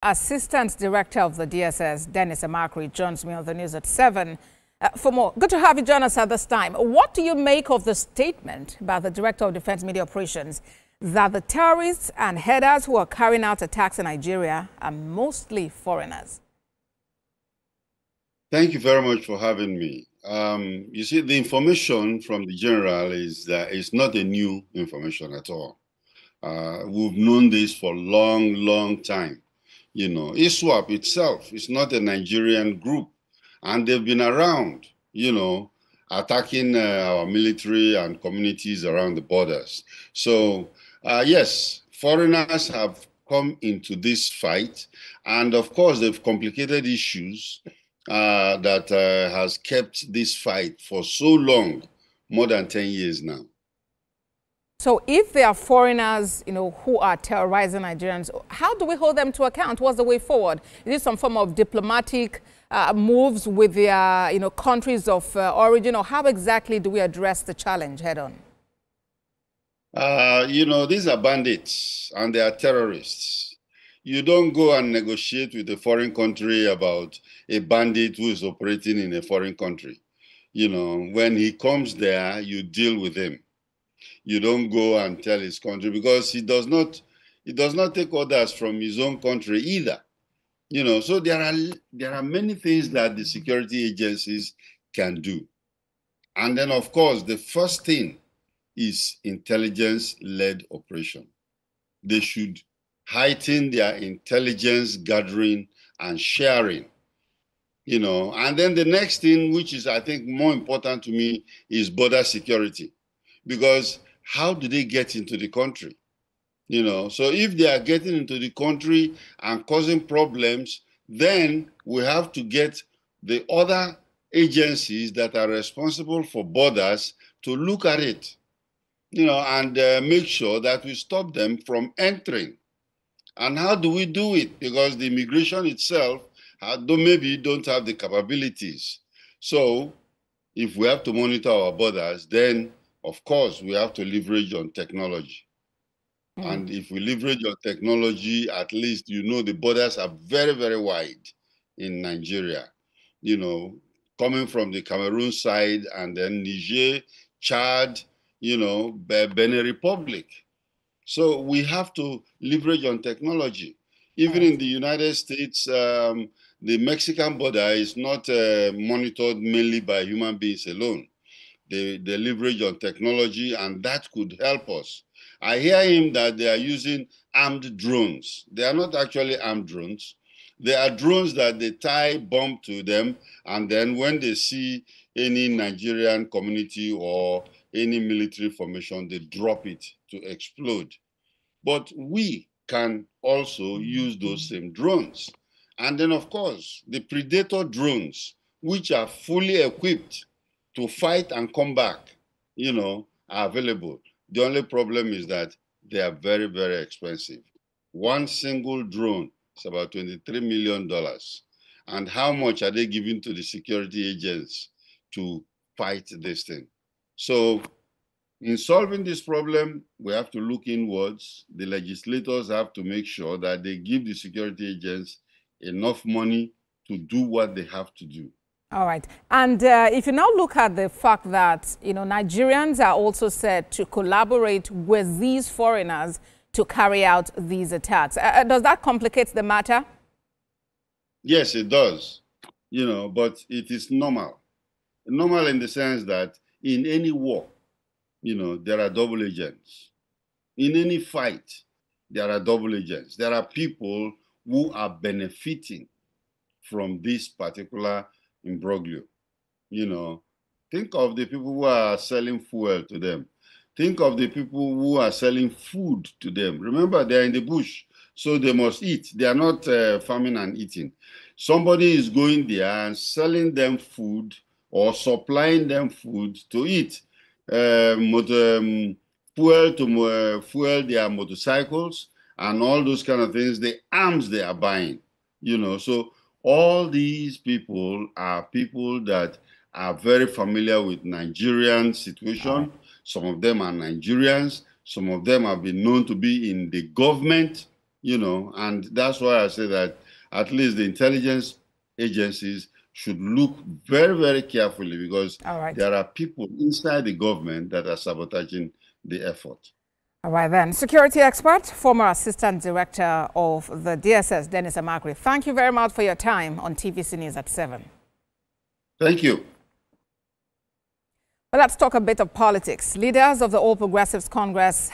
Assistant Director of the DSS, Dennis Amachree, joins me on the news at 7. For more, good to have you join us at this time. What do you make of the statement by the Director of Defense Media Operations that the terrorists and headers who are carrying out attacks in Nigeria are mostly foreigners? Thank you very much for having me. You see, the information from the general is that it's not a new information at all. We've known this for a long time. You know, ISWAP itself is not a Nigerian group, and they've been around, attacking our military and communities around the borders. So, yes, foreigners have come into this fight, and of course, they've complicated issues that has kept this fight for so long, more than 10 years now. So if they are foreigners, who are terrorizing Nigerians, how do we hold them to account? What's the way forward? Is it some form of diplomatic moves with their, countries of origin, or how exactly do we address the challenge head on? These are bandits and they are terrorists. You don't go and negotiate with a foreign country about a bandit who is operating in a foreign country. When he comes there, you deal with him. You don't go and tell his country, because he does not take orders from his own country either. So there are many things that the security agencies can do. And then, of course, the first thing is intelligence-led operation. They should heighten their intelligence gathering and sharing. And then the next thing, which is, I think, more important to me, is border security. Because how do they get into the country? So if they are getting into the country and causing problems, then we have to get the other agencies that are responsible for borders to look at it, and make sure that we stop them from entering. And how do we do it? Because the immigration itself maybe don't have the capabilities. So if we have to monitor our borders, then of course, we have to leverage on technology. And if we leverage on technology, at least, the borders are very wide in Nigeria, coming from the Cameroon side and then Niger, Chad, Benin Republic. So we have to leverage on technology. Even in the United States, the Mexican border is not monitored mainly by human beings alone. They leverage on technology, and that could help us. I hear him that they are using armed drones. They are not actually armed drones. They are drones that they tie bomb to them, and then when they see any Nigerian community or any military formation, they drop it to explode. But we can also use those same drones. And then, of course, the Predator drones, which are fully equipped to fight and come back, are available. The only problem is that they are very expensive. One single drone is about $23 million. And how much are they giving to the security agents to fight this thing? So in solving this problem, we have to look inwards. The legislators have to make sure that they give the security agents enough money to do what they have to do. All right. And if you now look at the fact that, Nigerians are also said to collaborate with these foreigners to carry out these attacks, does that complicate the matter? Yes, it does, but it is normal. Normal in the sense that in any war, there are double agents. In any fight, there are double agents. There are people who are benefiting from this particular imbroglio. Think of the people who are selling fuel to them. Think of the people who are selling food to them. Remember, they're in the bush, so they must eat. They are not farming and eating. Somebody is going there and selling them food or supplying them food to eat. Fuel to fuel their motorcycles and all those kind of things. The arms they are buying, so all these people are people that are very familiar with Nigerian situation. Some of them are Nigerians. Some of them have been known to be in the government, and that's why I say that at least the intelligence agencies should look very, very carefully, because there are people inside the government that are sabotaging the effort. All right, then. Security expert, former Assistant Director of the DSS, Dennis Amachree, thank you very much for your time on TVC News at 7. Thank you. Well, let's talk a bit of politics. Leaders of the All Progressives Congress